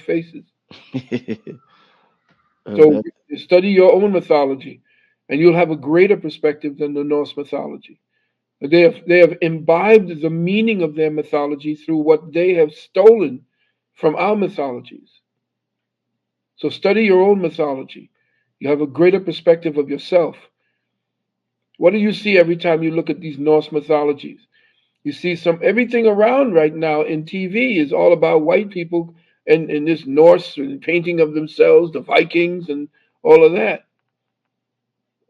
faces. So that, study your own mythology, and you'll have a greater perspective than the Norse mythology. They have imbibed the meaning of their mythology through what they have stolen from our mythologies. So study your own mythology. You have a greater perspective of yourself. What do you see every time you look at these Norse mythologies? You see some everything around right now in TV is all about white people and this Norse and painting of themselves, the Vikings and all of that.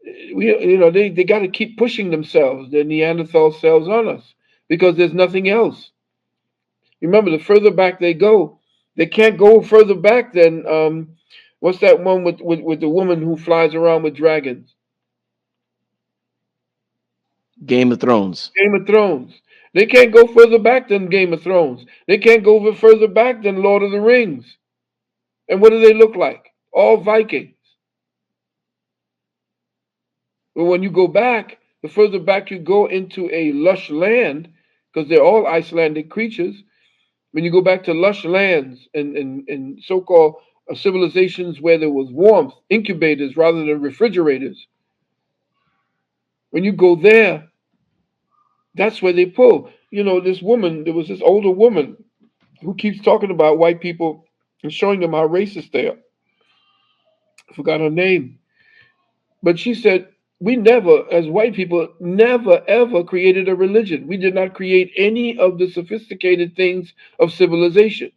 They got to keep pushing themselves, their Neanderthal selves on us because there's nothing else. Remember, the further back they go, they can't go further back than what's that one with the woman who flies around with dragons? Game of Thrones. Game of Thrones. They can't go further back than Game of Thrones. They can't go further back than Lord of the Rings. And what do they look like? All Vikings. But when you go back, the further back you go into a lush land, because they're all Icelandic creatures, when you go back to lush lands and so called civilizations where there was warmth, incubators rather than refrigerators, when you go there, that's where they pull. This woman, there was this older woman who keeps talking about white people and showing them how racist they are. I forgot her name. But she said, we never, as white people, never ever created a religion. We did not create any of the sophisticated things of civilization.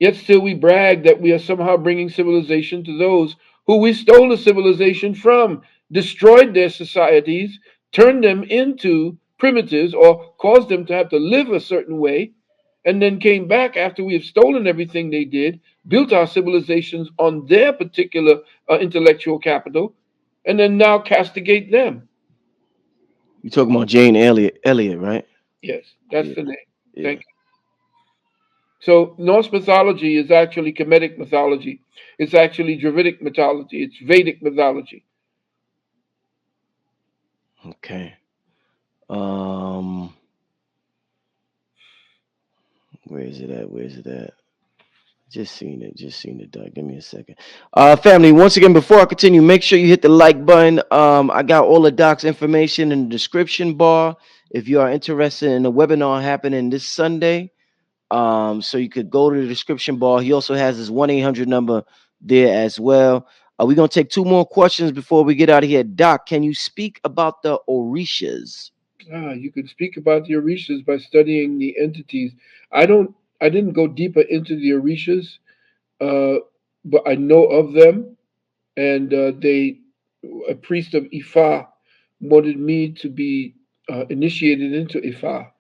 Yet still we brag that we are somehow bringing civilization to those who we stole the civilization from, destroyed their societies, turned them into primitives, or caused them to have to live a certain way, and then came back after we have stolen everything they did, built our civilizations on their particular intellectual capital, and then now castigate them. You talking about Jane Elliott, right? Yes, that's Yeah, the name. yeah. Thank you. So Norse mythology is actually Kemetic mythology. It's actually Dravidic mythology. It's Vedic mythology. Okay. Um, where is it at? Where is it at? Just seen it. Just seen it, Doug. Give me a second. Family, once again, before I continue, make sure you hit the like button. I got all the Doc's information in the description bar. If you are interested in the webinar happening this Sunday, so you could go to the description bar. He also has his 1-800 number there as well. We're gonna take two more questions before we get out of here. Doc, can you speak about the Orishas? You can speak about the Orishas by studying the entities. I don't. I didn't go deeper into the Orishas, uh, but I know of them, and a priest of Ifa wanted me to be initiated into Ifa.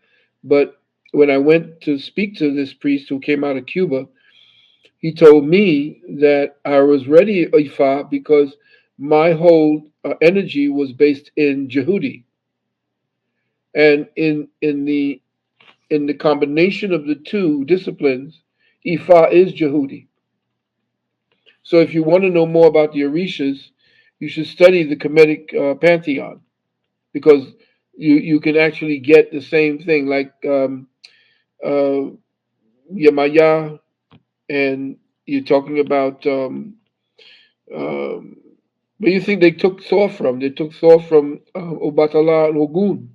But when I went to speak to this priest who came out of Cuba, he told me that I was ready Ifa because my whole energy was based in Jehudi, and in the combination of the two disciplines, Ifa is Jehudi. So if you want to know more about the Orishas, you should study the Kemetic pantheon because you can actually get the same thing like uh, Yamaya, and you're talking about um, where you think they took Thor from? They took Thor from Obatala and Ogun.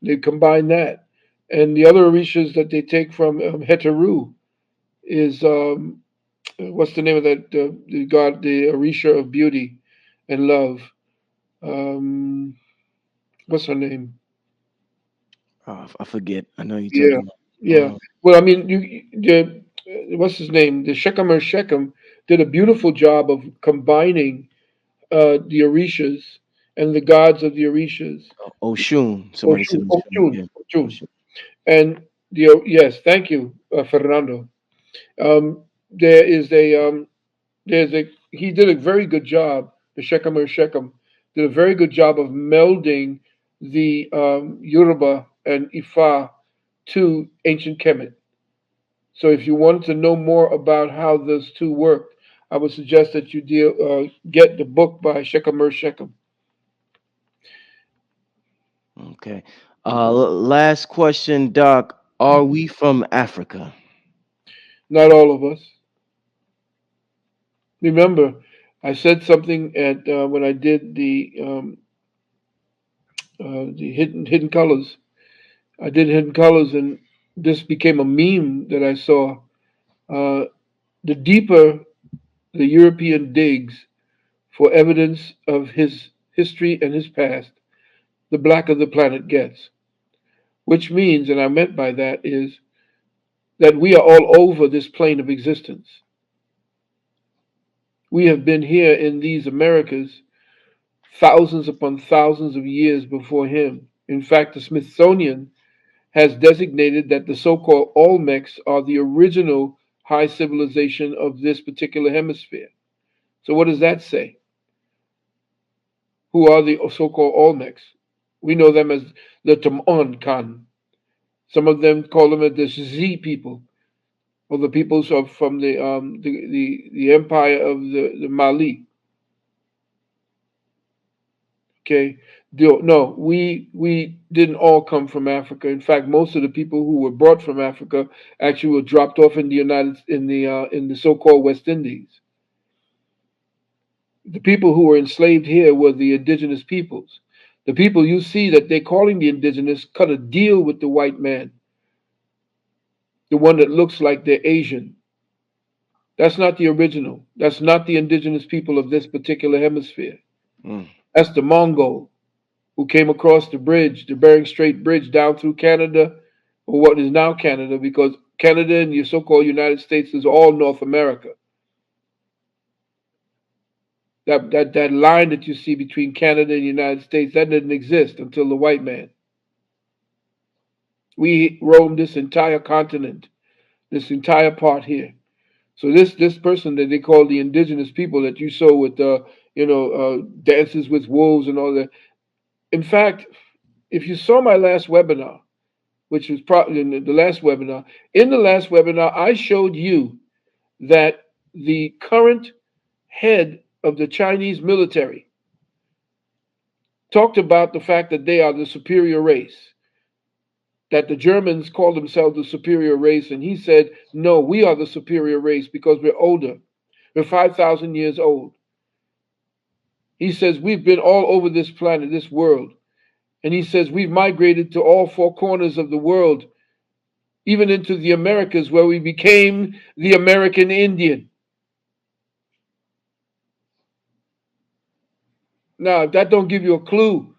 They combine that, and the other Orishas that they take from Heteru is what's the name of that the god, the Orisha of beauty and love? Um, what's her name? Oh, I forget. I know you're Yeah, talking yeah. about. Well, I mean, what's his name? The Shechem did a beautiful job of combining the Orishas and the gods of the Orishas. Oshun. Somebody said Oshun, Oshun. Oshun, Yeah. Oshun. Oshun. And yes, thank you, Fernando. There is a he did a very good job. The Shechem did a very good job of melding the Yoruba and Ifa to ancient Kemet. So if you wanted to know more about how those two work, I would suggest that you get the book by Shechem. Okay. Last question, Doc. Are we from Africa? Not all of us. Remember, I said something at when I did the hidden colors. I did hidden colors, and this became a meme that I saw. Uh, the deeper the European digs for evidence of his history and his past, the blacker the planet gets. Which means, and I meant by that is that we are all over this plane of existence. We have been here in these Americas thousands upon thousands of years before him. In fact, the Smithsonian has designated that the so called Olmecs are the original high civilization of this particular hemisphere. So, what does that say? Who are the so called Olmecs? We know them as the Tamon Khan. Some of them call them the Z people, or the peoples of from the empire of the Mali. Okay, no, we didn't all come from Africa. In fact, most of the people who were brought from Africa actually were dropped off in the United in the so-called West Indies. The people who were enslaved here were the indigenous peoples. The people you see that they're calling the indigenous cut a deal with the white man, the one that looks like they're Asian. That's not the original. That's not the indigenous people of this particular hemisphere. Mm. That's the Mongol who came across the bridge, the Bering Strait Bridge, down through Canada, or what is now Canada, because Canada and the so-called United States is all North America. That line that you see between Canada and the United States, that didn't exist until the white man. We roamed this entire continent, this entire part here. So this person that they call the indigenous people that you saw with dances with wolves and all that. In fact, if you saw my last webinar, which was probably in the last webinar, in the last webinar, I showed you that the current head of the Chinese military talked about the fact that they are the superior race, that the Germans call themselves the superior race, and he said, no, we are the superior race because we're older. We're 5,000 years old. He says, we've been all over this planet, this world. And he says, we've migrated to all four corners of the world, even into the Americas, where we became the American Indian. Now, if that don't give you a clue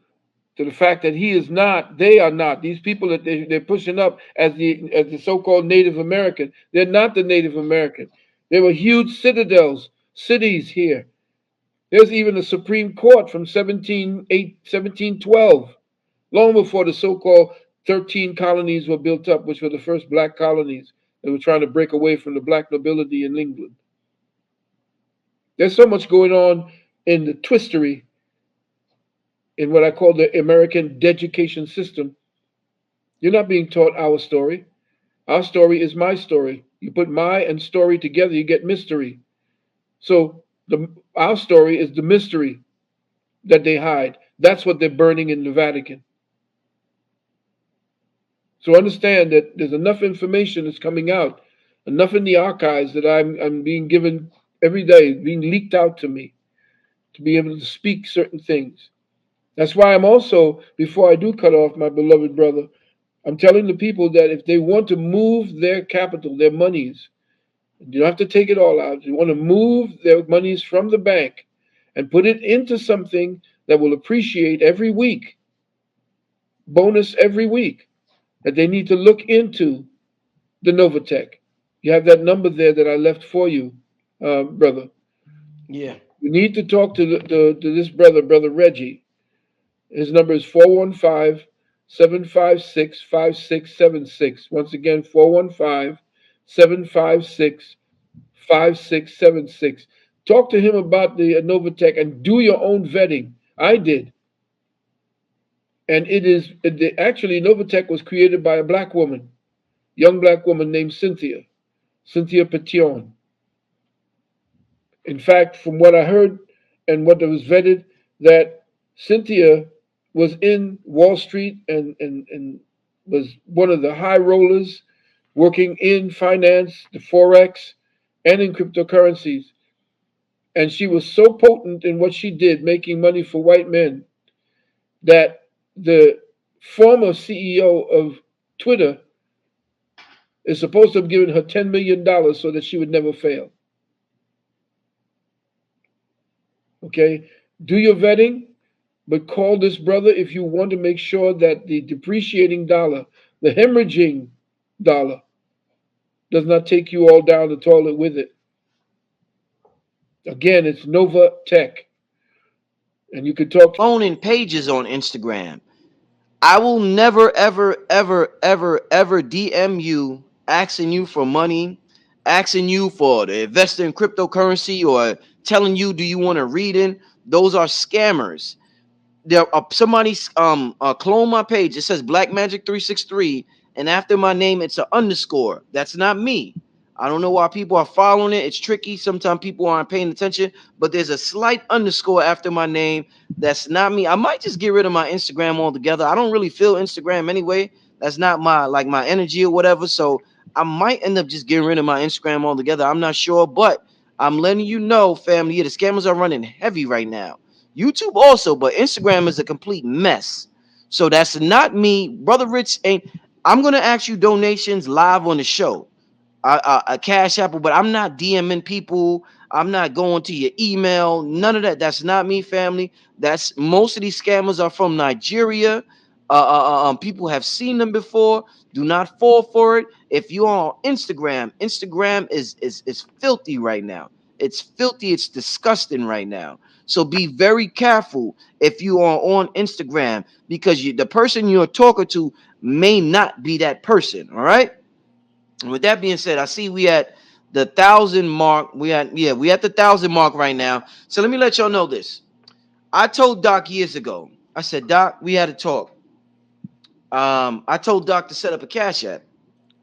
to the fact that he is not, they are not, these people that they're pushing up as the so-called Native American, they're not the Native American. There were huge citadels, cities here. There's even a Supreme Court from 1712, long before the so-called 13 colonies were built up, which were the first black colonies that were trying to break away from the black nobility in England. There's so much going on in the twistery in what I call the American education system. You're not being taught our story. Our story is my story. You put my and story together, you get mystery. So our story is the mystery that they hide. That's what they're burning in the Vatican. So understand that there's enough information that's coming out, enough in the archives that I'm being given every day, being leaked out to me to be able to speak certain things. That's why I'm also, before I do cut off my beloved brother, I'm telling the people that if they want to move their capital, their monies, you don't have to take it all out. You want to move their monies from the bank and put it into something that will appreciate every week, bonus every week, that they need to look into the Novatech. You have that number there that I left for you, brother. Yeah. You need to talk to this brother, Brother Reggie. His number is 415-756-5676. Once again, 415-756-5676. Talk to him about the Novatech and do your own vetting. I did. And actually, Novatech was created by a black woman, young black woman named Cynthia Petion. In fact, from what I heard and what was vetted, that Cynthia was in Wall Street and was one of the high rollers working in finance, the forex, and in cryptocurrencies. And she was so potent in what she did, making money for white men, that the former CEO of Twitter is supposed to have given her $10 million so that she would never fail. Okay? Do your vetting, but call this brother if you want to make sure that the depreciating dollar, the hemorrhaging dollar, does not take you all down the toilet with it. Again, it's Nova Tech. And you could talk. Owning pages on Instagram. I will never, ever, ever, ever, ever DM you asking you for money, asking you for to invest in cryptocurrency, or telling you do you want to read in. Those are scammers. There somebody clone my page. It says Black Magic 363, and after my name it's an underscore. That's not me. I don't know why people are following it. It's tricky. Sometimes people aren't paying attention, but there's a slight underscore after my name. That's not me. I might just get rid of my Instagram altogether. I don't really feel Instagram anyway. That's not my like my energy or whatever. So I might end up just getting rid of my Instagram altogether. I'm not sure, but I'm letting you know, family. Yeah, the scammers are running heavy right now. YouTube also, but Instagram is a complete mess. So that's not me. Brother Rich ain't. I'm gonna ask you donations live on the show. A cash apple, but I'm not DMing people. I'm not going to your email. None of that. That's not me, family. That's most of these scammers are from Nigeria. People have seen them before. Do not fall for it. If you're on Instagram, Instagram is filthy right now. It's filthy. It's disgusting right now. So be very careful if you are on Instagram because the person you're talking to may not be that person. All right. And with that being said, I see we at the 1,000 mark. We at the 1,000 mark right now. So let me let y'all know this. I told Doc years ago. I said, Doc, we had a talk. I told Doc to set up a cash app,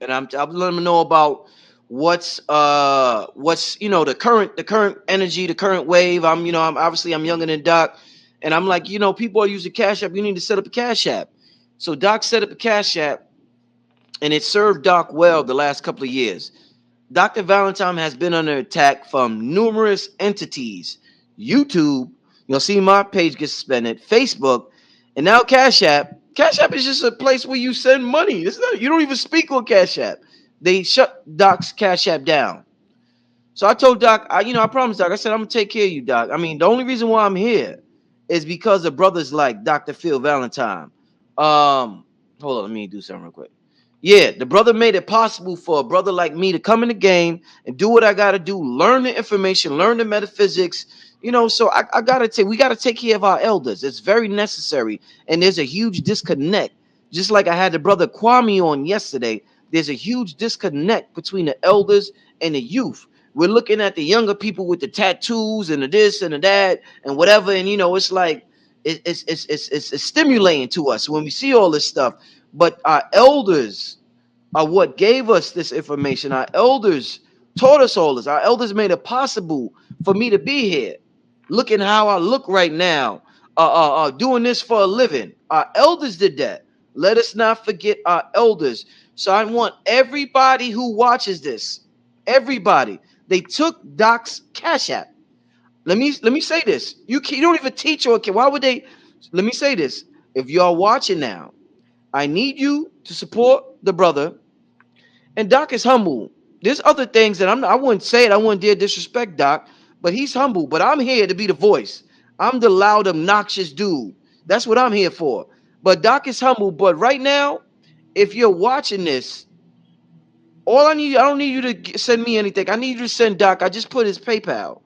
and I'm letting him know about what's the current energy, the current wave. I'm obviously I'm younger than Doc, and I'm like, people are using cash app. You need to set up a cash app. So Doc set up a cash app, and it served Doc well the last couple of years. Dr. Valentine has been under attack from numerous entities. YouTube, you'll see my page get suspended, Facebook, and now Cash App. Cash App is just a place where you send money. You don't even speak on Cash App. They shut Doc's Cash App down. So I told Doc, I promised Doc, I said, I'm gonna take care of you, Doc. I mean, the only reason why I'm here is because of brothers like Dr. Phil Valentine. Hold on, let me do something real quick. Yeah, the brother made it possible for a brother like me to come in the game and do what I gotta do, learn the information, learn the metaphysics. So I gotta we gotta take care of our elders. It's very necessary. And there's a huge disconnect. Just like I had the brother Kwame on yesterday, there's a huge disconnect between the elders and the youth. We're looking at the younger people with the tattoos and the this and the that and whatever, and it's like it's stimulating to us when we see all this stuff. But our elders are what gave us this information. Our elders taught us all this. Our elders made it possible for me to be here. Looking how I look right now, doing this for a living. Our elders did that. Let us not forget our elders. So I want everybody who watches this, everybody, they took Doc's Cash App. Let me say this. You don't even teach or why would they? Let me say this. If y'all watching now, I need you to support the brother. And Doc is humble. There's other things that I wouldn't say it. I wouldn't dare disrespect Doc, but he's humble. But I'm here to be the voice. I'm the loud, obnoxious dude. That's what I'm here for. But Doc is humble. But right now, if you're watching this, I don't need you to send me anything. I need you to send Doc. I just put his PayPal.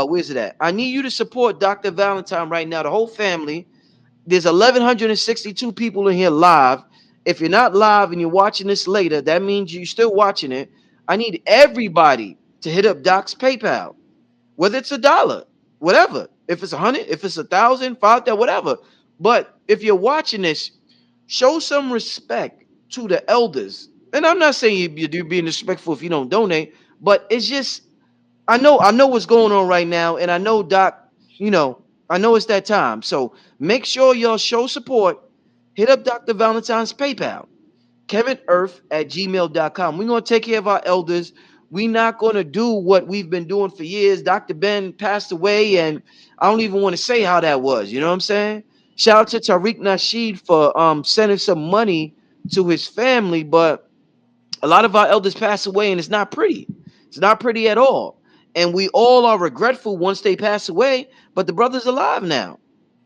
Where's it at? I need you to support Dr. Valentine right now, the whole family. There's 1,162 people in here live. If you're not live and you're watching this later, that means you're still watching it. I need everybody to hit up Doc's PayPal, whether it's $1, whatever. If it's 100, if it's 1,000, 5,000, whatever. But if you're watching this, show some respect to the elders. And I'm not saying you're being disrespectful if you don't donate, but it's just I know what's going on right now, and I know Doc, I know it's that time. So make sure y'all show support. Hit up Dr. Valentine's PayPal. KevinEarth@gmail.com. We're going to take care of our elders. We're not going to do what we've been doing for years. Dr. Ben passed away, and I don't even want to say how that was. You know what I'm saying? Shout out to Tariq Nasheed for sending some money to his family, but a lot of our elders pass away, and it's not pretty. It's not pretty at all. And we all are regretful once they pass away, but the brother's alive now.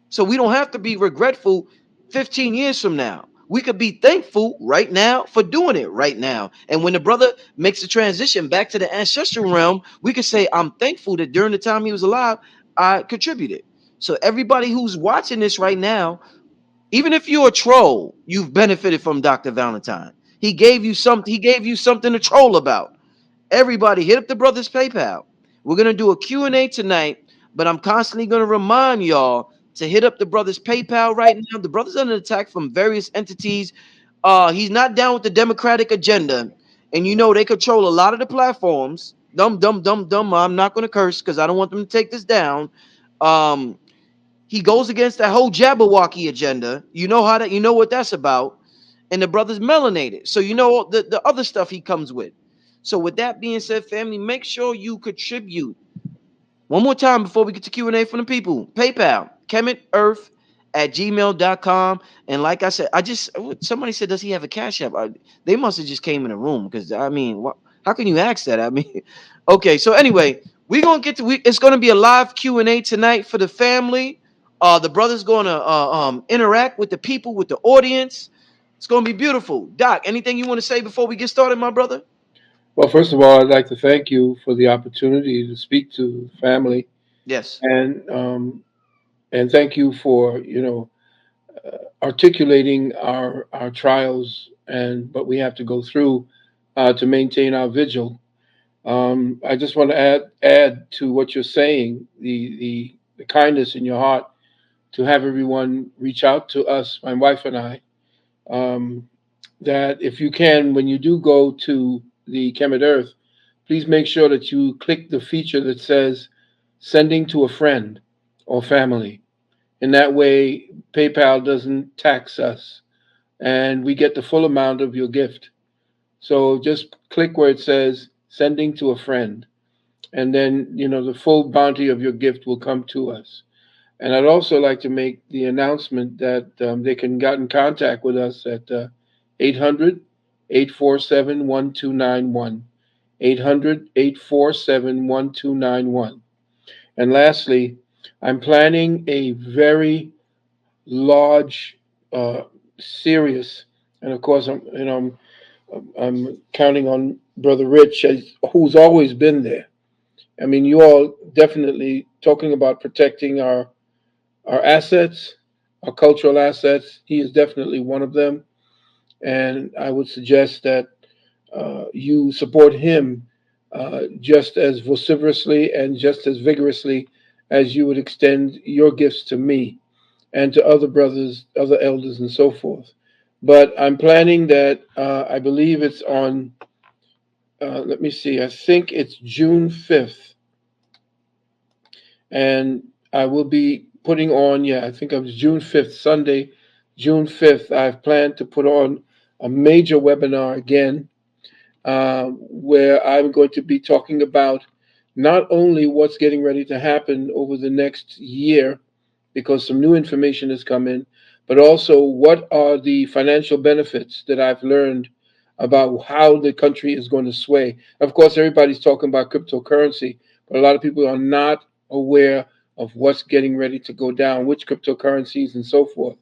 So we don't have to be regretful 15 years from now. We could be thankful right now for doing it right now. And when the brother makes the transition back to the ancestral realm, we could say, I'm thankful that during the time he was alive, I contributed. So everybody who's watching this right now, even if you're a troll, you've benefited from Dr. Valentine. He gave you something to troll about. Everybody hit up the brother's PayPal. We're going to do a Q&A tonight, but I'm constantly going to remind y'all to hit up the brother's PayPal right now. The brother's under attack from various entities. He's not down with the Democratic agenda, and you know they control a lot of the platforms. Dumb, dumb, dumb, dumb. I'm not going to curse because I don't want them to take this down. Um, he goes against that whole Jabberwocky agenda. You know how that. You know what that's about. And the brother's melanated, so you know the other stuff he comes with. So with that being said, family, make sure you contribute. One more time before we get to Q&A from the people. PayPal, KemetEarth@gmail.com. And like I said, somebody said, does he have a Cash App? They must have just came in the room because, I mean, how can you ask that? I mean, okay. So anyway, we're going to it's going to be a live Q&A tonight for the family. The brother's going to interact with the people, with the audience. It's going to be beautiful. Doc, anything you want to say before we get started, my brother? Well, first of all, I'd like to thank you for the opportunity to speak to family, Yes. and thank you for articulating our trials and what we have to go through to maintain our vigil. I just want to add to what you're saying, the kindness in your heart to have everyone reach out to us, my wife and I. Um, that if you can, when you do go to the Kemet Earth, please make sure that you click the feature that says sending to a friend or family. In that way, PayPal doesn't tax us and we get the full amount of your gift. So just click where it says sending to a friend, and then the full bounty of your gift will come to us. And I'd also like to make the announcement that they can get in contact with us at 800 800-847-1291. And lastly, I'm planning a very large, serious, and of course, I'm counting on Brother Rich, who's always been there. I mean, you all definitely talking about protecting our assets, our cultural assets. He is definitely one of them, and I would suggest that you support him just as vociferously and just as vigorously as you would extend your gifts to me and to other brothers, other elders, and so forth. But I'm planning that. I believe it's on. Let me see. I think it's June 5th, and I will be putting on. Yeah, I think it was June 5th, Sunday, June 5th. I've planned to put on a major webinar again, where I'm going to be talking about not only what's getting ready to happen over the next year, because some new information has come in, but also what are the financial benefits that I've learned about how the country is going to sway. Of course, everybody's talking about cryptocurrency, but a lot of people are not aware of what's getting ready to go down, which cryptocurrencies and so forth.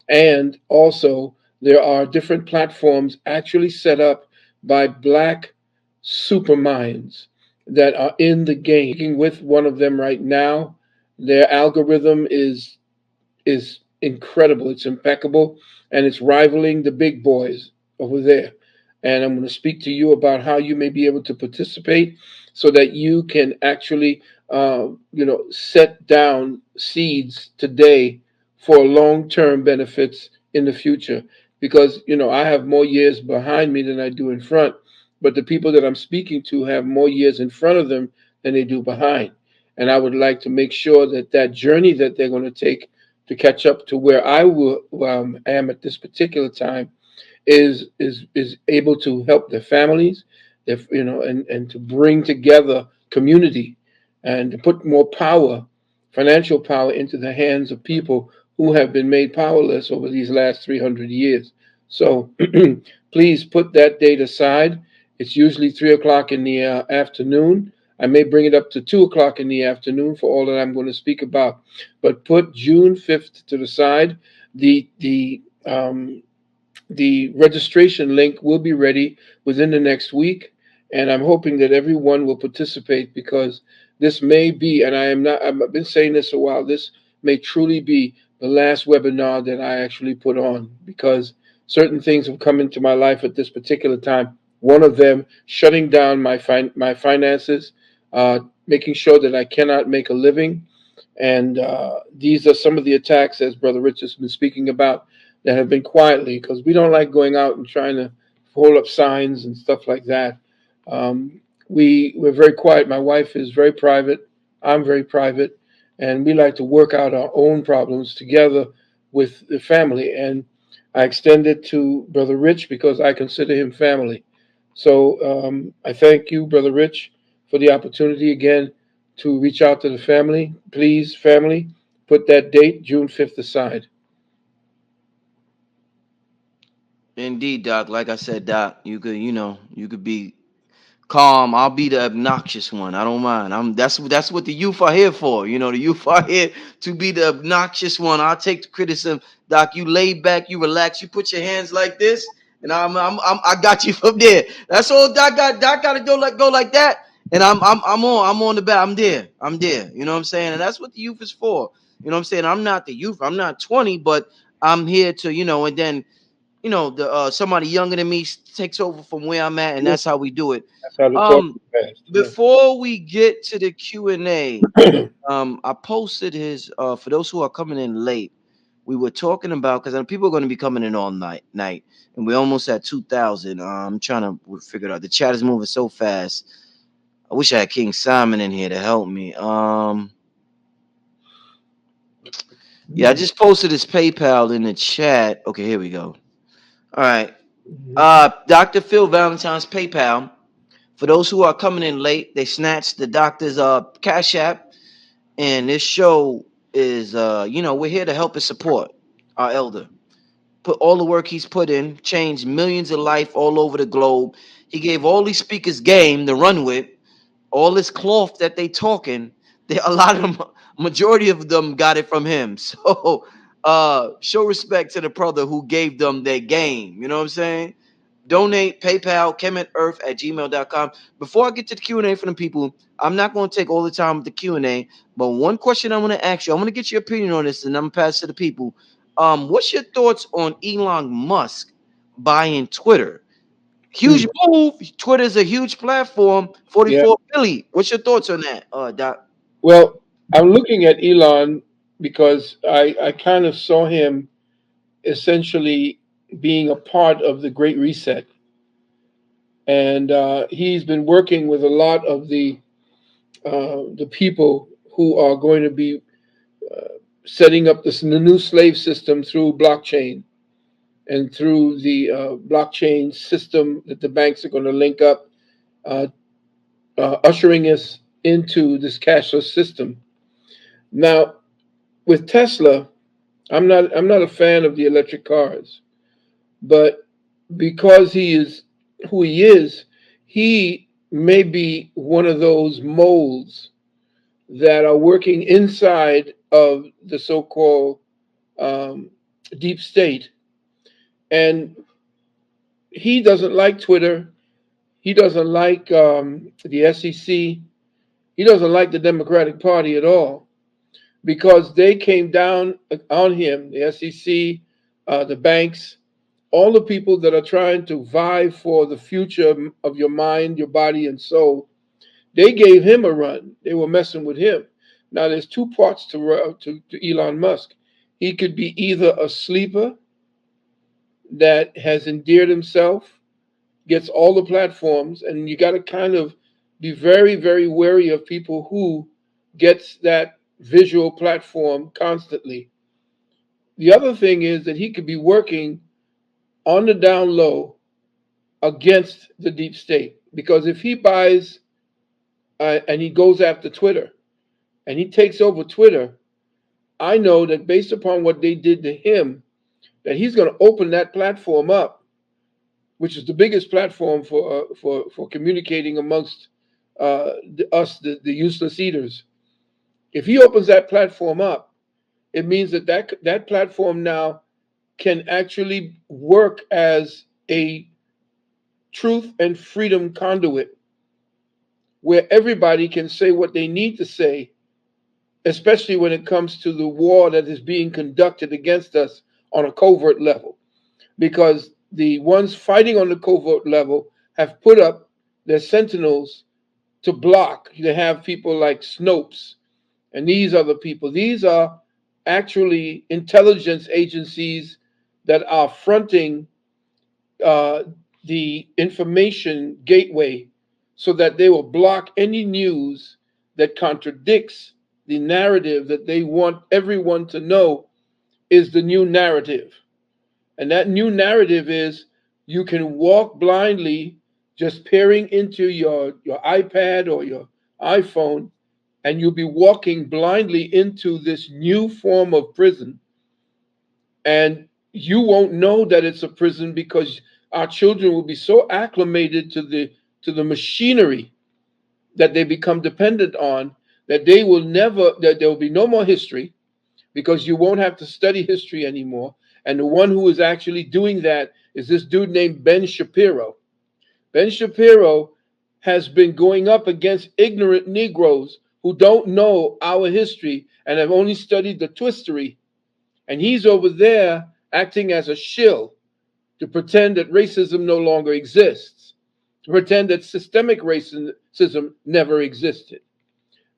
And also, there are different platforms actually set up by black superminds that are in the game. Speaking with one of them right now, their algorithm is incredible. It's impeccable, and it's rivaling the big boys over there. And I'm going to speak to you about how you may be able to participate, so that you can actually, set down seeds today for long-term benefits in the future. Because I have more years behind me than I do in front, but the people that I'm speaking to have more years in front of them than they do behind. And I would like to make sure that that journey that they're going to take to catch up to where I am at this particular time is able to help their families, if and to bring together community and to put more power, financial power, into the hands of people who have been made powerless over these last 300 years. So please put that date aside. It's usually 3 o'clock in the afternoon. I may bring it up to 2 o'clock in the afternoon for all that I'm going to speak about. But put June 5th to the side. The registration link will be ready within the next week, and I'm hoping that everyone will participate, because this may be, and I am not, I've been saying this a while, this may truly be the last webinar that I actually put on, because certain things have come into my life at this particular time. One of them, shutting down my finances, making sure that I cannot make a living, and these are some of the attacks, as Brother Rich has been speaking about, that have been quietly, because we don't like going out and trying to hold up signs and stuff like that. We're very quiet. My wife is very private. I'm very private, and we like to work out our own problems together with the family. And I extend it to Brother Rich because I consider him family. So I thank you, Brother Rich, for the opportunity again to reach out to the family. Please, family, put that date, June 5th, aside. Indeed, Doc. Like I said, Doc, you could be calm. I'll be the obnoxious one. I don't mind. That's what the youth are here for. The youth are here to be the obnoxious one. I'll take the criticism. Doc, you lay back, you relax, you put your hands like this, and I got you from there. That's all Doc got. Doc got to go like that, and I'm on the back. I'm there. I'm there. You know what I'm saying? And that's what the youth is for. You know what I'm saying? I'm not the youth. I'm not 20, but I'm here to, and then the somebody younger than me takes over from where I'm at, and Yes, that's how we do it. that's how the talk Um, is passed. Yes. before we get to the Q&A, I posted his for those who are coming in late. We were talking about, because people are going to be coming in all night, and we're almost at 2,000. I'm trying to figure it out. The chat is moving so fast. I wish I had King Simon in here to help me. Yeah, I just posted his PayPal in the chat. Okay, here we go. All right. Dr. Phil Valentine's PayPal. For those who are coming in late, they snatched the doctor's Cash App, and this show is we're here to help and support our elder. Put all the work he's put in, changed millions of life all over the globe. He gave all these speakers game to run with, all this cloth that they talking. A lot of them, majority of them got it from him. So show respect to the brother who gave them their game. You know what I'm saying? Donate, PayPal, chemetarth@gmail.com. Before I get to the Q&A for the people, I'm not going to take all the time with the Q&A, but one question I want to ask you, I want to get your opinion on this, and I'm going to pass it to the people. What's your thoughts on Elon Musk buying Twitter? Hmm. Huge move. Twitter's a huge platform, Yeah. 44 billion. What's your thoughts on that, Doc? Well, I'm looking at Elon because I kind of saw him essentially being a part of the Great Reset, and he's been working with a lot of the people who are going to be setting up the new slave system through blockchain, and through the blockchain system that the banks are going to link up, uh, ushering us into this cashless system. Now, with Tesla, I'm not a fan of the electric cars, but because he is who he may be one of those molds that are working inside of the so-called um, deep state, and he doesn't like Twitter. He doesn't like the SEC. He doesn't like the Democratic Party at all, because they came down on him, the SEC, the banks, all the people that are trying to vie for the future of your mind, your body, and soul. They gave him a run. They were messing with him. Now, there's two parts to Elon Musk. He could be either a sleeper that has endeared himself, gets all the platforms, and you got to kind of be very, very wary of people who gets that visual platform constantly. The other thing is that he could be working on the down low against the deep state. Because if he buys and he goes after Twitter and he takes over Twitter, I know that based upon what they did to him, that he's going to open that platform up, which is the biggest platform for communicating amongst the useless eaters. If he opens that platform up, it means that platform now can actually work as a truth and freedom conduit where everybody can say what they need to say, especially when it comes to the war that is being conducted against us on a covert level. Because the ones fighting on the covert level have put up their sentinels to block. They have people like Snopes and these other people. These are actually intelligence agencies that are fronting uh, the information gateway so that they will block any news that contradicts the narrative that they want everyone to know is the new narrative. And that new narrative is you can walk blindly just peering into your iPad or your iPhone, and you'll be walking blindly into this new form of prison. And you won't know that it's a prison because our children will be so acclimated to the machinery that they become dependent on that they will never that there will be no more history because you won't have to study history anymore. And the one who is actually doing that is this dude named Ben Shapiro. Ben Shapiro has been going up against ignorant Negroes who don't know our history and have only studied the twistery. And he's over there acting as a shill to pretend that racism no longer exists, to pretend that systemic racism never existed.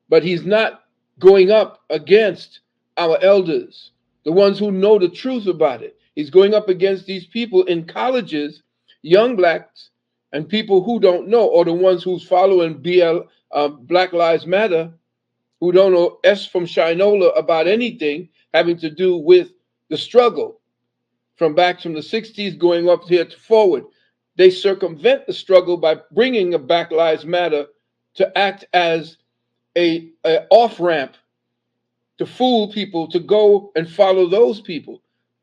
But he's not going up against our elders, the ones who know the truth about it. He's going up against these people in colleges, young blacks, and people who don't know, or the ones who's following Black Lives Matter, who don't know S from Shinola about anything having to do with the struggle from the 60s going up here to forward. They circumvent the struggle by bringing a Black Lives Matter to act as a off ramp to fool people to go and follow those people.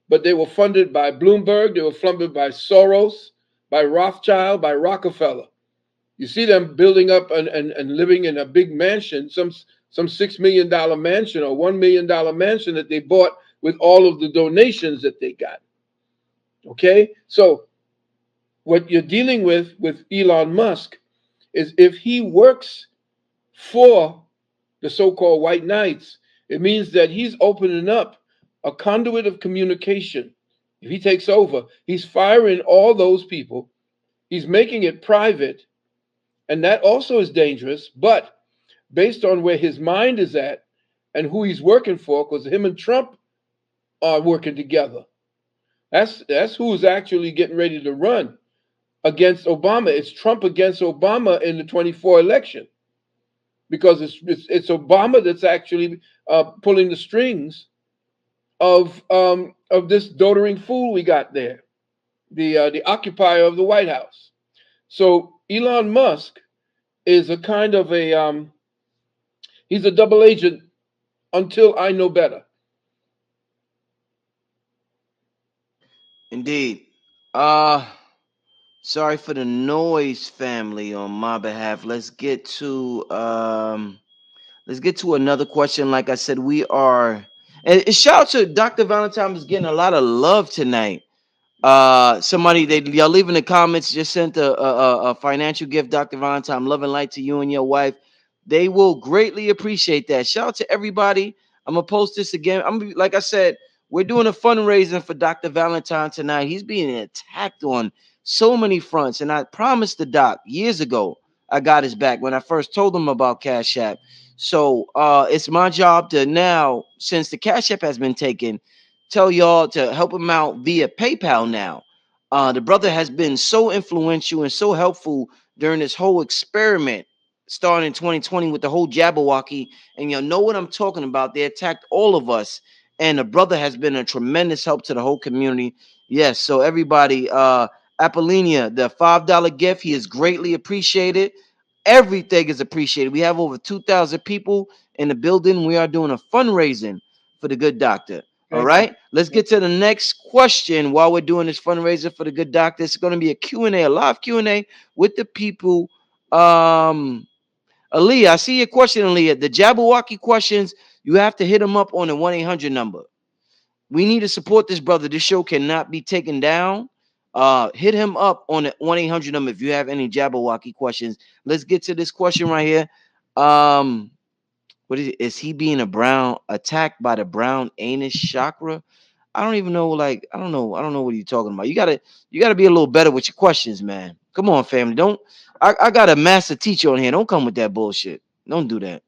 But they were funded by Bloomberg, they were funded by Soros, by Rothschild, by Rockefeller. You see them building up and living in a big mansion, some $6 million mansion or $1 million mansion that they bought with all of the donations that they got. Okay, so what you're dealing with Elon Musk is if he works for the so-called white knights, it means that he's opening up a conduit of communication. If he takes over, he's firing all those people. He's making it private, and that also is dangerous. But based on where his mind is at and who he's working for, because him and Trump are working together. That's who's actually getting ready to run against Obama. It's Trump against Obama in the 24 election because it's Obama that's actually pulling the strings of this doddering fool we got there, the occupier of the White House. So Elon Musk is a kind of he's a double agent until I know better. Indeed. Sorry for the noise, family, on my behalf. Let's get to another question. Like I said, we are and shout out to Dr. Valentine is getting a lot of love tonight. Somebody y'all leave in the comments just sent a financial gift, Dr. Valentine. Love and light to you and your wife. They will greatly appreciate that. Shout out to everybody. I'm gonna post this again. Like I said, we're doing a fundraising for Dr. Valentine tonight. He's being attacked on so many fronts, and I promised the doc years ago I got his back when I first told him about Cash App. So it's my job to now, since the Cash App has been taken, tell y'all to help him out via PayPal now. The brother has been so influential and so helpful during this whole experiment starting in 2020 with the whole Jabberwocky. And y'all know what I'm talking about. They attacked all of us. And the brother has been a tremendous help to the whole community. Yes, so everybody, Apollinia, the $5 gift, he is greatly appreciated. Everything is appreciated. We have over 2,000 people in the building. We are doing a fundraising for the good doctor. All Thank you. right, let's get to the next question while we're doing this fundraiser for the good doctor. It's going to be a Q&A, a live Q&A with the people. Aaliyah, I see your question, Aaliyah. The Jabberwocky questions, you have to hit them up on the 1-800 number. We need to support this brother. This show cannot be taken down. Hit him up on the 1-800 number if you have any Jabberwocky questions. Let's get to this question right here. What is it? Is he being attacked by the brown anus chakra? I don't even know. Like, I don't know what you're talking about. You gotta be a little better with your questions, man. Come on, family. Don't. I got a master teacher on here. Don't come with that bullshit. Don't do that.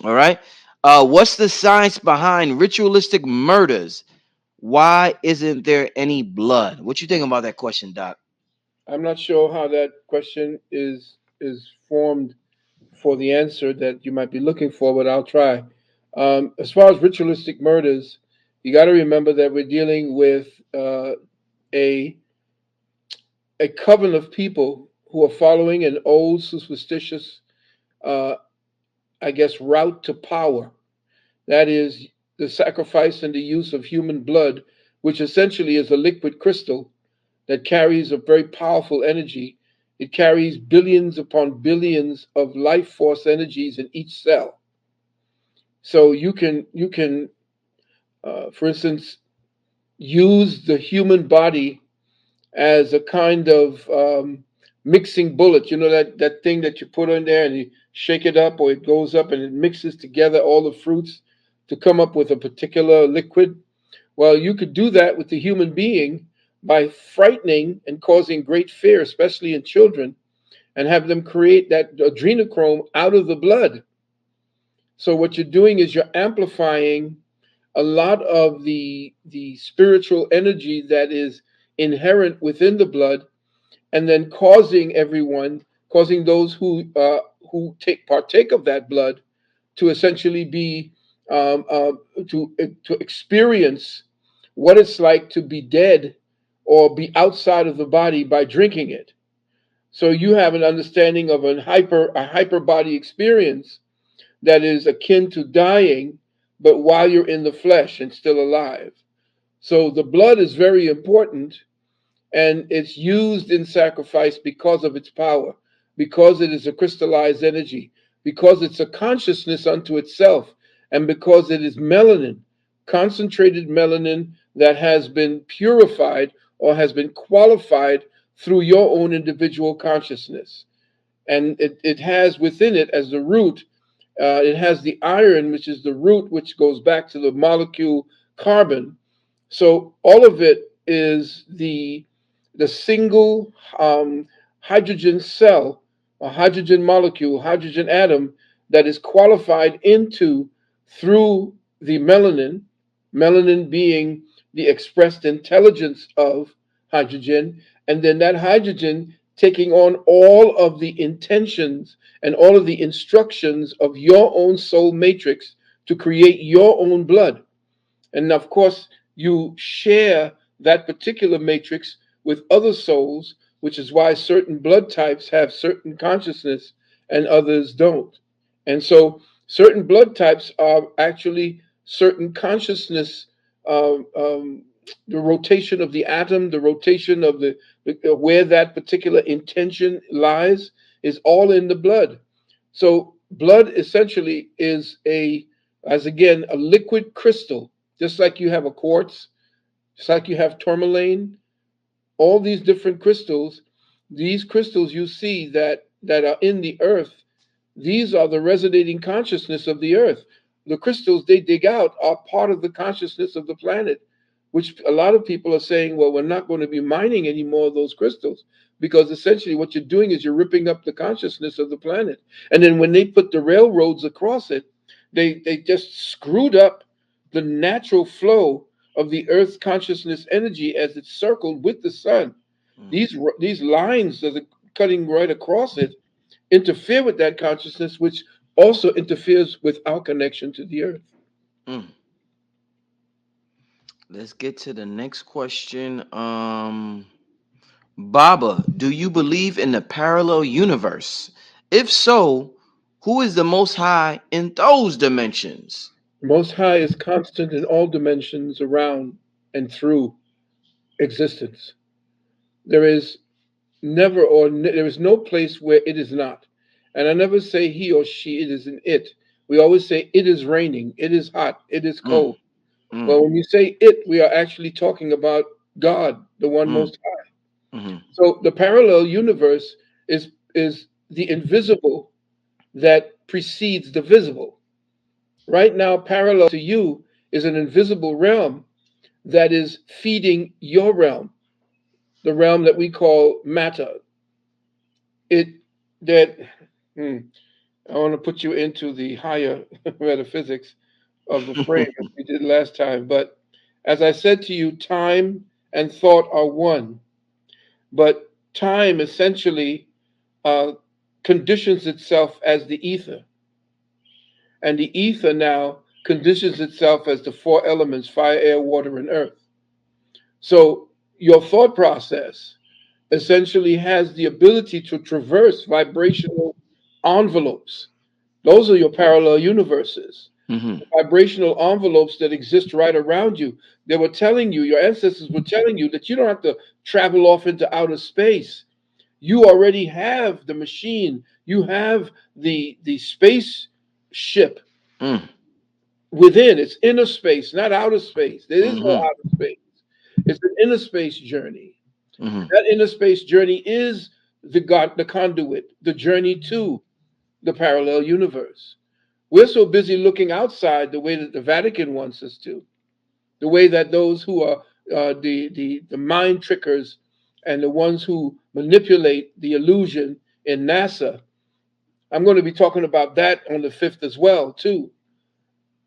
All right. What's the science behind ritualistic murders? Why isn't there any blood? What you think about that question, Doc? I'm not sure how that question is formed for the answer that you might be looking for, but I'll try. As far as ritualistic murders, you got to remember that we're dealing with a a coven of people who are following an old superstitious, uh, I guess, route to power. That is the sacrifice and the use of human blood, which essentially is a liquid crystal that carries a very powerful energy. It carries billions upon billions of life force energies in each cell. So you can, for instance, use the human body as a kind of mixing bullet. You know that thing that you put in there and you shake it up, or it goes up and it mixes together all the fruits to come up with a particular liquid. Well, you could do that with the human being by frightening and causing great fear, especially in children, and have them create that adrenochrome out of the blood. So what you're doing is you're amplifying a lot of the spiritual energy that is inherent within the blood, and then causing those who take partake of that blood to essentially be to experience what it's like to be dead or be outside of the body by drinking it. So you have an understanding of a hyper body experience that is akin to dying, but while you're in the flesh and still alive. So the blood is very important, and it's used in sacrifice because of its power, because it is a crystallized energy, because it's a consciousness unto itself, and because it is melanin, concentrated melanin that has been purified or has been qualified through your own individual consciousness. And it has within it as the root, it has the iron, which is the root, which goes back to the molecule carbon. So all of it is the single hydrogen cell, a hydrogen molecule, hydrogen atom that is qualified into through the melanin, melanin being the expressed intelligence of hydrogen, and then that hydrogen taking on all of the intentions and all of the instructions of your own soul matrix to create your own blood. And of course, you share that particular matrix with other souls, which is why certain blood types have certain consciousness and others don't. And so, certain blood types are actually certain consciousness, the rotation of the atom, the rotation of where that particular intention lies is all in the blood. So, blood essentially is as again, a liquid crystal, just like you have a quartz, just like you have tourmaline, all these different crystals, these crystals you see that are in the earth, these are the resonating consciousness of the earth. The crystals they dig out are part of the consciousness of the planet, which a lot of people are saying, well, we're not going to be mining any more of those crystals, because essentially what you're doing is you're ripping up the consciousness of the planet. And then when they put the railroads across it, they just screwed up the natural flow of the earth's consciousness energy as it's circled with the sun. Mm, These lines that are cutting right across it interfere with that consciousness, which also interferes with our connection to the earth. mm. Let's get to the next question. Baba, do you believe in the parallel universe? If so, who is the most high in those dimensions? Most High is constant in all dimensions around and through existence. There is there is no place where it is not. And I never say he or she, it is an it. We always say it is raining, it is hot, it is Mm, cold. mm, Well, when you say it, we are actually talking about God, the one mm, most high. mm, So the parallel universe is the invisible that precedes the visible. Right now, parallel to you is an invisible realm that is feeding your realm, the realm that we call matter. It that hmm, I want to put you into the higher metaphysics of the frame as we did last time. But as I said to you, time and thought are one. But time essentially uh, conditions itself as the ether, and the ether now conditions itself as the four elements: fire, air, water, and earth. So your thought process essentially has the ability to traverse vibrational envelopes. Those are your parallel universes, mm, vibrational envelopes that exist right around you. They were telling you, your ancestors were telling you that you don't have to travel off into outer space. You already have the machine. You have the space ship mm, within. It's inner space, not outer space. There is no mm, outer space. It's an inner space journey. mm, That inner space journey is the conduit, the journey to the parallel universe. We're so busy looking outside the way that the Vatican wants us to, the way that those who are the mind trickers and the ones who manipulate the illusion in NASA. I'm going to be talking about that on the 5th as well, too.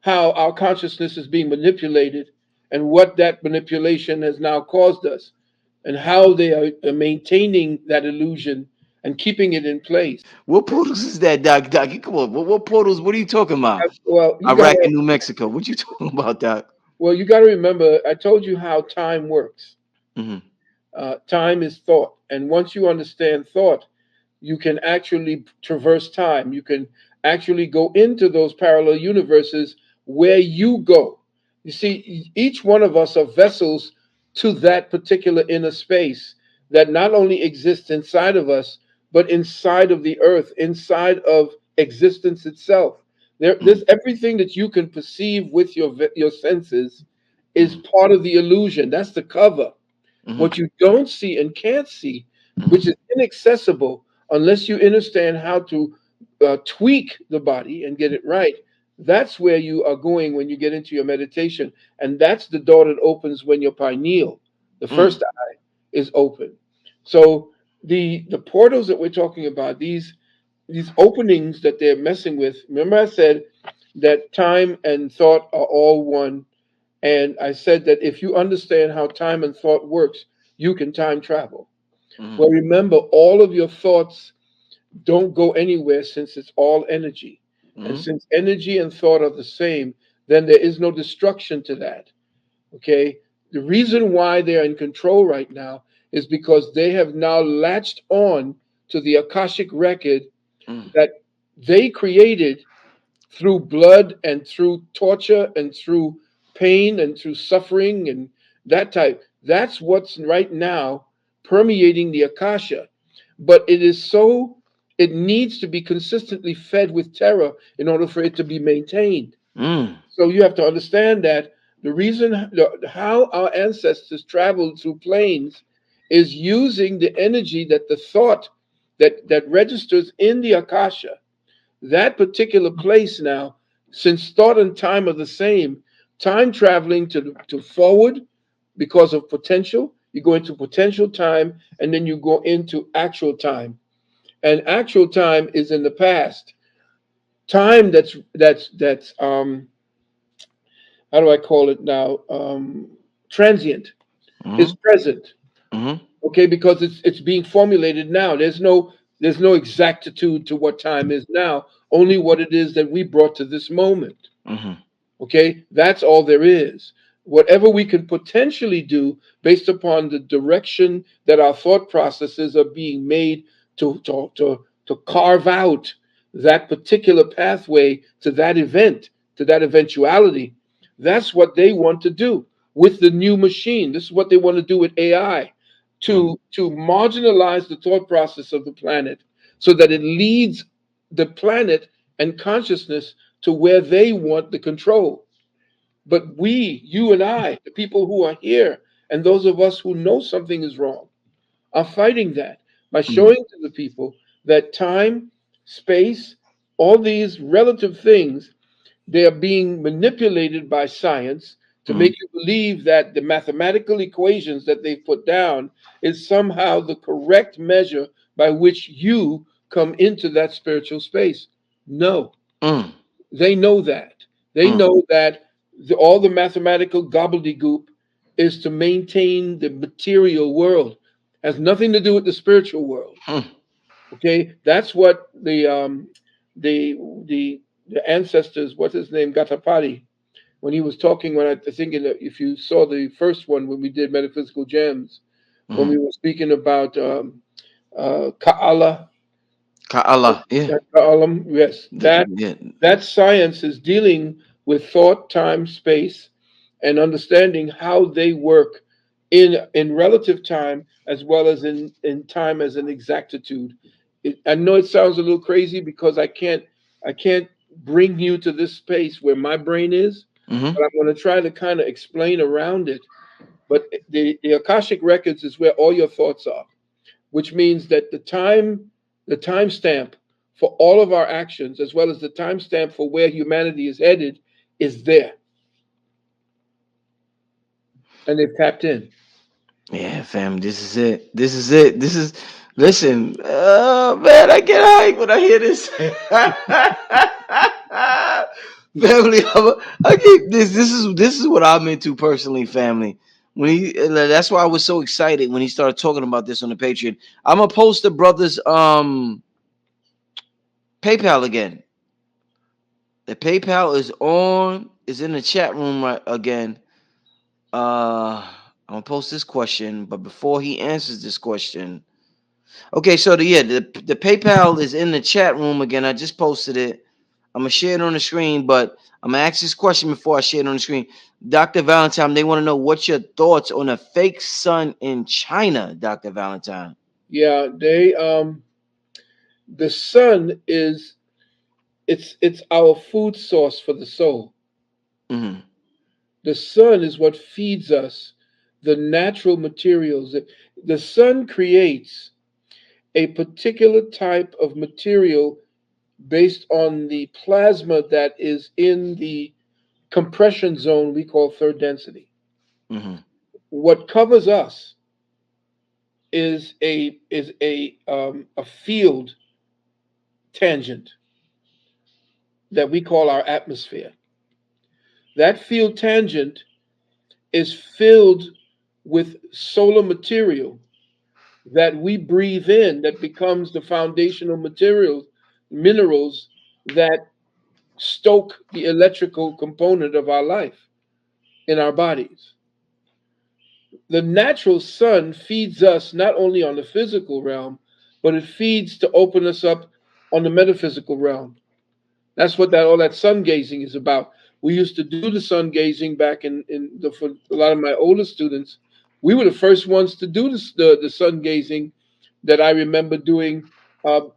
How our consciousness is being manipulated and what that manipulation has now caused us and how they are maintaining that illusion and keeping it in place. What portals is that, Doc? Doc, you come on. What portals? What are you talking about? Well, you got Iraq to and New Mexico. What you talking about, Doc? well, you got to remember. I told you how time works. Mm, Time is thought, and once you understand thought, you can actually traverse time. You can actually go into those parallel universes where you go. You see, each one of us are vessels to that particular inner space that not only exists inside of us, but inside of the earth, inside of existence itself. mm, There's everything that you can perceive with your senses is mm, part of the illusion. That's the cover. mm, What you don't see and can't see, mm, which is inaccessible unless you understand how to tweak the body and get it right, that's where you are going when you get into your meditation. And that's the door that opens when your pineal, the mm, first eye, is open. So the portals that we're talking about, these openings that they're messing with, remember I said that time and thought are all one, and I said that if you understand how time and thought works, you can time travel. mm, Well, remember, all of your thoughts don't go anywhere since it's all energy. And mm, since energy and thought are the same, then there is no destruction to that. Okay? The reason why they're in control right now is because they have now latched on to the Akashic record mm, that they created through blood and through torture and through pain and through suffering and that type. That's what's right now permeating the akasha. But it is so, it needs to be consistently fed with terror in order for it to be maintained. mm, So you have to understand that how our ancestors traveled through planes is using the energy that the thought that registers in the akasha, that particular place now, since thought and time are the same, time traveling to forward because of potential, you go into potential time and then you go into actual time. And actual time is in the past. Time that's how do I call it now? Transient is mm, present. mm, Okay, because it's being formulated now. There's no exactitude to what time is now, only what it is that we brought to this moment. mm, Okay, that's all there is. whatever we can potentially do based upon the direction that our thought processes are being made to carve out that particular pathway to that event, to that eventuality. That's what they want to do with the new machine. This is what they want to do with AI, Mm, to marginalize the thought process of the planet so that it leads the planet and consciousness to where they want the control. But we, you and I, the people who are here, and those of us who know something is wrong, are fighting that by mm, showing to the people that time, space, all these relative things, they are being manipulated by science to mm, make you believe that the mathematical equations that they've put down is somehow the correct measure by which you come into that spiritual space. No, mm, they know that. They mm, know that all the mathematical gobbledygook is to maintain the material world. Has nothing to do with the spiritual world. mm. Okay, that's what the the the ancestors. What's his name? Gatapati. When he was talking, when I think if you saw the first one when we did metaphysical gems, when Mm. we were speaking about Kaala, Allah, yeah, yes, yeah. that science is dealing with thought, time, space, and understanding how they work in relative time as well as in time as an exactitude. I know it sounds a little crazy because I can't bring you to this space where my brain is, Mm-hmm. but I'm going to try to kind of explain around it. But the Akashic records is where all your thoughts are, which means that the timestamp for all of our actions, as well as the timestamp for where humanity is headed, is there, and they've tapped in. Yeah, fam, this is it. This is it. This is listen, man, I get hype when I hear this. Family, I get this. This is what I'm into personally, family. When that's why I was so excited when he started talking about this on the Patreon. I'm gonna post the brothers PayPal again. The PayPal is in the chat room right again. I'm gonna post this question, but before he answers this question, okay. So the PayPal is in the chat room again. I just posted it. I'm gonna share it on the screen, but I'm gonna ask this question before I share it on the screen. Dr. Valentine, they want to know what's your thoughts on a fake sun in China, Dr. Valentine. Yeah, they the sun is it's our food source for the soul. Mm-hmm. The sun is what feeds us the natural materials. The sun creates a particular type of material based on the plasma that is in the compression zone we call third density. Mm-hmm. What covers us is a field tangent that we call our atmosphere. That field tangent is filled with solar material that we breathe in that becomes the foundational materials, minerals that stoke the electrical component of our life in our bodies. The natural sun feeds us not only on the physical realm, but it feeds to open us up on the metaphysical realm. That's what that all that sun gazing is about. We used to do the sun gazing back for a lot of my older students. We were the first ones to do the sun gazing that I remember doing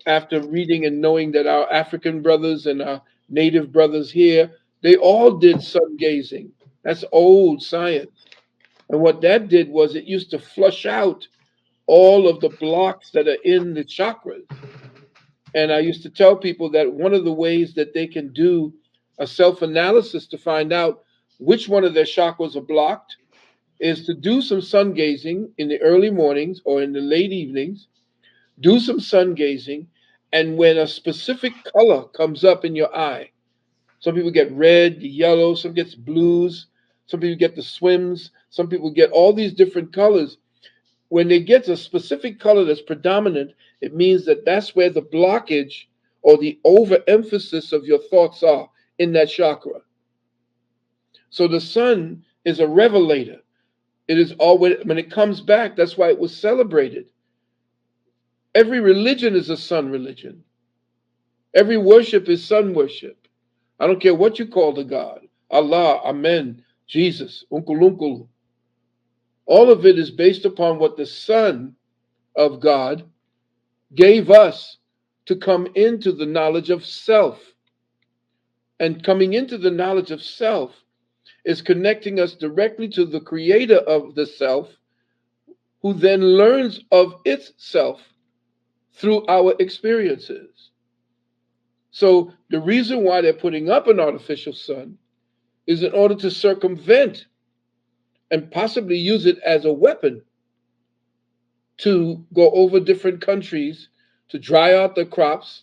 after reading and knowing that our African brothers and our native brothers here, they all did sun gazing. That's old science. And what that did was it used to flush out all of the blocks that are in the chakras. And I used to tell people that one of the ways that they can do a self analysis to find out which one of their chakras are blocked is to do some sun gazing in the early mornings or in the late evenings. Do some sun gazing. And when a specific color comes up in your eye, some people get red, yellow, some gets blues, some people get the swims, some people get all these different colors. When it gets a specific color that's predominant, it means that that's where the blockage or the overemphasis of your thoughts are in that chakra. So the sun is a revelator. It is always, when it comes back, that's why it was celebrated. Every religion is a sun religion. Every worship is sun worship. I don't care what you call the God. Allah, Amen, Jesus, Unkulunkulu. All of it is based upon what the Son of God gave us to come into the knowledge of self. And coming into the knowledge of self is connecting us directly to the creator of the self, who then learns of its self through our experiences. So the reason why they're putting up an artificial sun is in order to circumvent and possibly use it as a weapon to go over different countries, to dry out the crops,